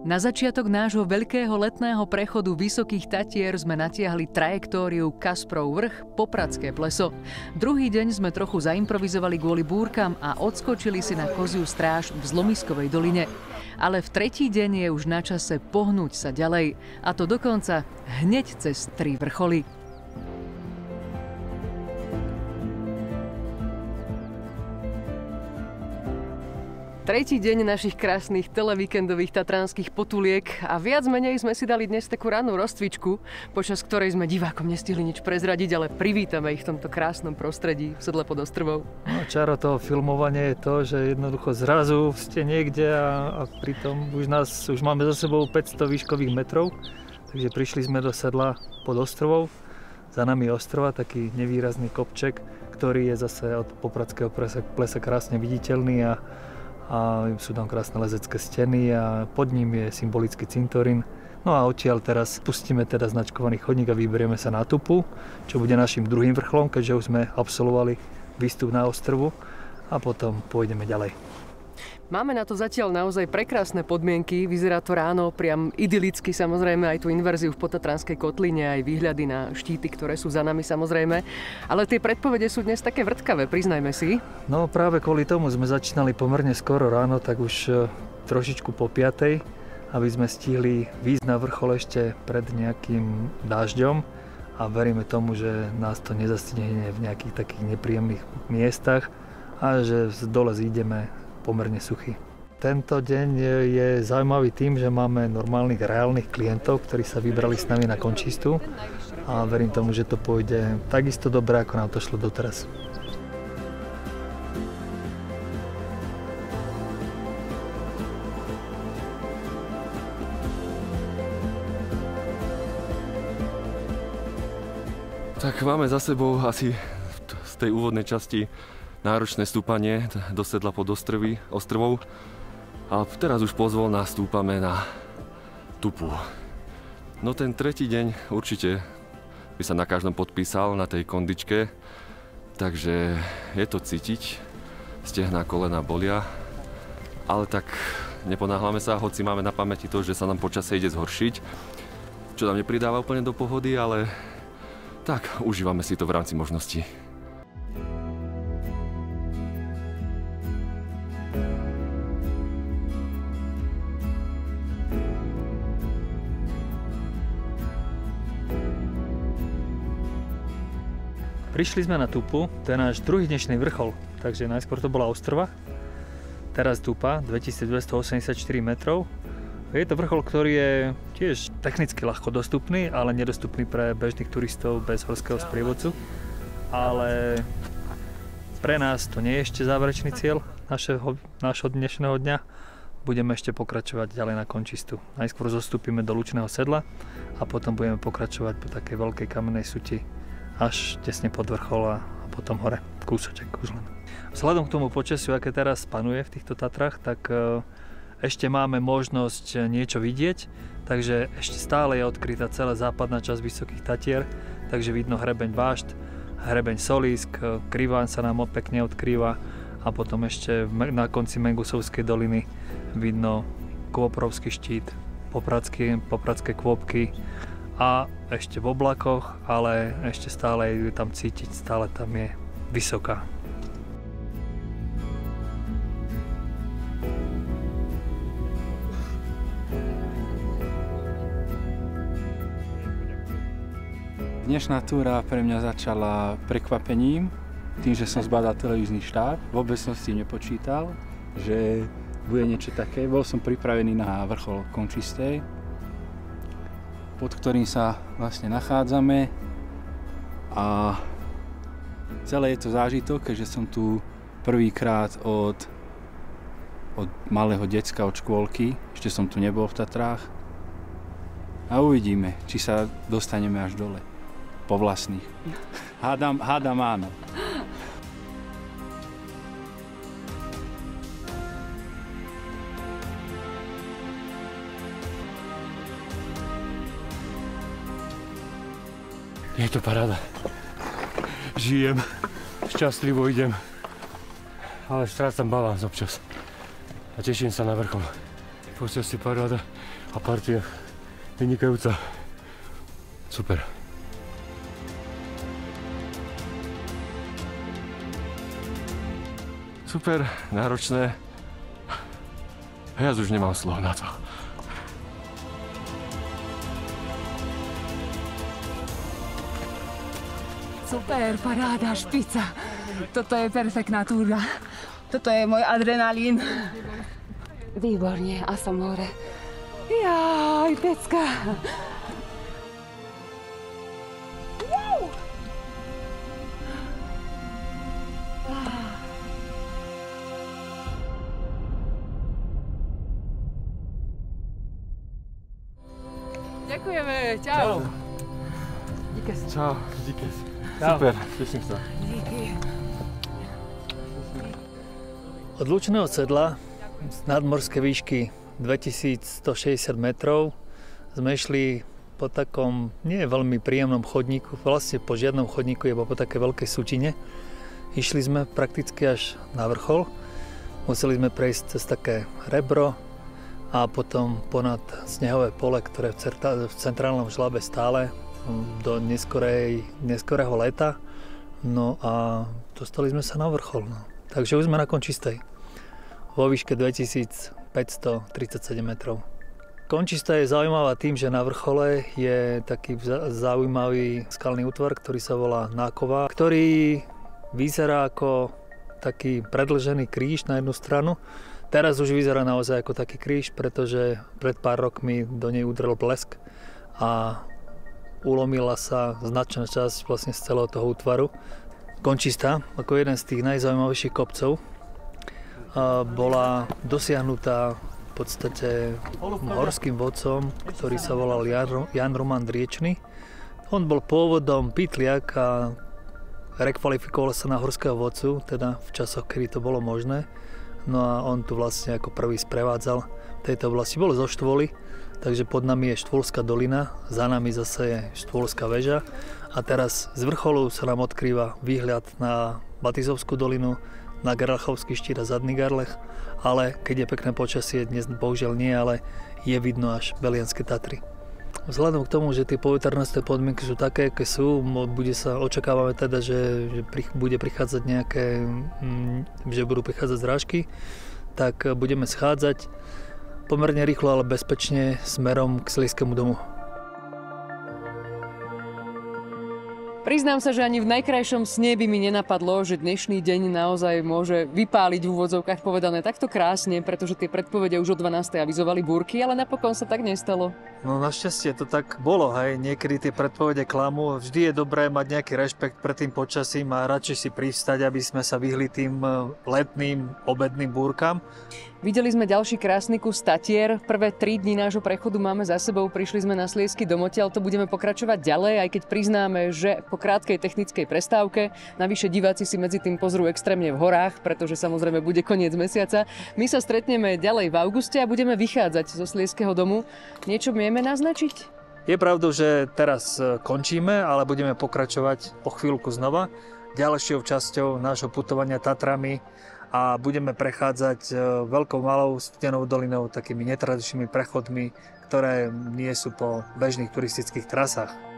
Na začiatok nášho veľkého letného prechodu Vysokých Tatier sme natiahli trajektóriu Kasprov vrch - Popradské pleso. Druhý deň sme trochu zaimprovizovali kvôli búrkam a odskočili si na Koziu stráž v Zlomiskovej doline. Ale v tretí deň je už na čase pohnúť sa ďalej. A to dokonca hneď cez 3 vrcholy. Tretí deň našich krásnych televíkendových tatranských potuliek a viac menej sme si dali dnes takú rannú rozcvičku, počas ktorej sme divákom nestihli nič prezradiť, ale privítame ich v tomto krásnom prostredí v Sedle pod Ostrovou. No, čaro toho filmovania je to, že jednoducho zrazu ste niekde a pritom už máme za sebou 500 výškových metrov, takže prišli sme do Sedla pod Ostrovou. Za nami je ostrova, taký nevýrazný kopček, ktorý je zase od Popradského plesa krásne viditeľný a sú tam krásne lezecké steny a pod ním je symbolický cintorín. No a odtiaľ teraz pustíme teda značkovaný chodník a vyberieme sa na Tupu, čo bude našim druhým vrcholom, keďže už sme absolvovali výstup na ostrovu a potom pôjdeme ďalej. Máme na to zatiaľ naozaj prekrásne podmienky. Vyzerá to ráno priam idylicky, samozrejme aj tú inverziu v Podtatranskej kotline, aj výhľady na štíty, ktoré sú za nami samozrejme. Ale tie predpovede sú dnes také vrtkavé, priznajme si. No práve kvôli tomu sme začínali pomerne skoro ráno, tak už trošičku po 5, aby sme stihli výjsť na vrchol ešte pred nejakým dážďom a veríme tomu, že nás to nezastihne v nejakých takých nepríjemných miestach a že dole zídeme pomerne suchý. Tento deň je zaujímavý tým, že máme normálnych, reálnych klientov, ktorí sa vybrali s nami na končistu a verím tomu, že to pôjde takisto dobre, ako nám to šlo doteraz. Tak máme za sebou asi z tej úvodnej časti náročné stúpanie do Sedla pod Ostrovou a teraz už pozvolna stúpame na Tupu. No ten tretí deň určite by sa na každom podpísal na tej kondičke, takže je to cítiť, stehná, kolena bolia, ale tak neponáhľame sa, hoci máme na pamäti to, že sa nám počasie ide zhoršiť, čo nám nepridáva úplne do pohody, ale tak užívame si to v rámci možností. Prišli sme na Tupu, to je náš druhý dnešný vrchol, takže najskôr to bola Ostrova, teraz Tupa, 2284 metrov. Je to vrchol, ktorý je tiež technicky ľahko dostupný, ale nedostupný pre bežných turistov bez horského sprievodcu. Ale pre nás to nie je ešte záverečný cieľ nášho dnešného dňa. Budeme ešte pokračovať ďalej na končistu. Najskôr zostúpime do Lučného Sedla a potom budeme pokračovať po takej veľkej kamennej suti až tesne pod vrchol a potom hore, kúsoček už len. Vzhľadom k tomu počasiu, aké teraz panuje v týchto Tatrách, tak ešte máme možnosť niečo vidieť, takže ešte stále je odkrytá celá západná časť Vysokých Tatier, takže vidno hrebeň Bášt, hrebeň Solísk, Kriván sa nám pekne odkrýva a potom ešte na konci Mengusovskej doliny vidno Kôprovský štít, Popradské kôpky a ešte v oblakoch, ale ešte stále je tam cítiť, stále tam je vysoká. Dnešná túra pre mňa začala prekvapením, tým, že som zbadal televízny štáb. Vôbec som s tým nepočítal, že bude niečo také. Bol som pripravený na vrchol Končistej, pod ktorým sa vlastne nachádzame a celé je to zážitok, keďže som tu prvýkrát od malého decka, od škôlky. Ešte som tu nebol v Tatrách a uvidíme, či sa dostaneme až dole po vlastných. Hádam áno. Je to paráda. Žijem, šťastlivo idem, ale strácam balans občas a teším sa na vrchol. počasie paráda a partia vynikajúca. Super. Super, náročné. Ja už nemám slov na to. Super, paráda, špica. Toto je perfektná túra. Toto je môj adrenalín. Výborne, a som hore. Jaj, pecka. Ďakujeme, čau. Čau, díky. Super, teším sa. Od Lučného sedla z nadmorskej výšky 2160 metrov sme išli po takom nie veľmi príjemnom chodníku, vlastne po žiadnom chodníku, iba po také veľkej sútine. Išli sme prakticky až na vrchol. Museli sme prejsť cez také rebro a potom ponad snehové pole, ktoré v centrálnom žlabe stále do neskorého leta. No a dostali sme sa na vrchol. No. Takže už sme na Končistej. Vo výške 2537 metrov. Končista je zaujímavá tým, že na vrchole je taký zaujímavý skalný útvar, ktorý sa volá Nákova, ktorý vyzerá ako taký predĺžený kríž na jednu stranu. Teraz už vyzerá naozaj ako taký kríž, pretože pred pár rokmi do nej udrel blesk a ulomila sa značná časť vlastne z celého toho útvaru. Končista, ako jeden z tých najzaujímavejších kopcov, bola dosiahnutá v podstate horským vodcom, ktorý sa volal Jan Roman Driečny. On bol pôvodom pytliak a rekvalifikoval sa na horského vodcu, teda v časoch, kedy to bolo možné. No a on tu vlastne ako prvý sprevádzal v tejto oblasti. Bol zo Štvoly, takže pod nami je Štvolská dolina, za nami zase je Štvolská väža a teraz z vrcholu sa nám odkrýva výhľad na Batizovskú dolinu, na Gerlachovský štít a Zadný Garlech, ale keď je pekné počasie, dnes bohužiaľ nie, ale je vidno až Belienské Tatry. Vzhľadom k tomu, že tie poveternostné podmienky sú také, aké sú, očakávame teda, že bude prichádzať že budú prichádzať zrážky, tak budeme schádzať pomerne rýchlo, ale bezpečne smerom k Slieskému domu. Priznám sa, že ani v najkrajšom sne by mi nenapadlo, že dnešný deň naozaj môže vypáliť v úvodzovkách povedané takto krásne, pretože tie predpovede už o 12. avizovali búrky, ale napokon sa tak nestalo. No našťastie to tak bolo, hej. Niekedy tie predpovede klamú. Vždy je dobré mať nejaký rešpekt pred tým počasím a radšej si privstať, aby sme sa vyhli tým letným obedným búrkam. Videli sme ďalší krásny kus Tatier. Prvé 3 dni nášho prechodu máme za sebou. Prišli sme na Sliesky dom, odtiaľ to budeme pokračovať ďalej, aj keď priznáme, že po krátkej technickej prestávke, navyše diváci si medzi tým pozrú extrémne v horách, pretože samozrejme bude koniec mesiaca. My sa stretneme ďalej v auguste a budeme vychádzať zo Slieskeho domu. Niečo vieme naznačiť? Je pravdou, že teraz končíme, ale budeme pokračovať po chvíľku znova ďalšou časťou nášho putovania Tatrami a budeme prechádzať veľkou malou studenou dolinou takými netradičnými prechodmi, ktoré nie sú po bežných turistických trasách.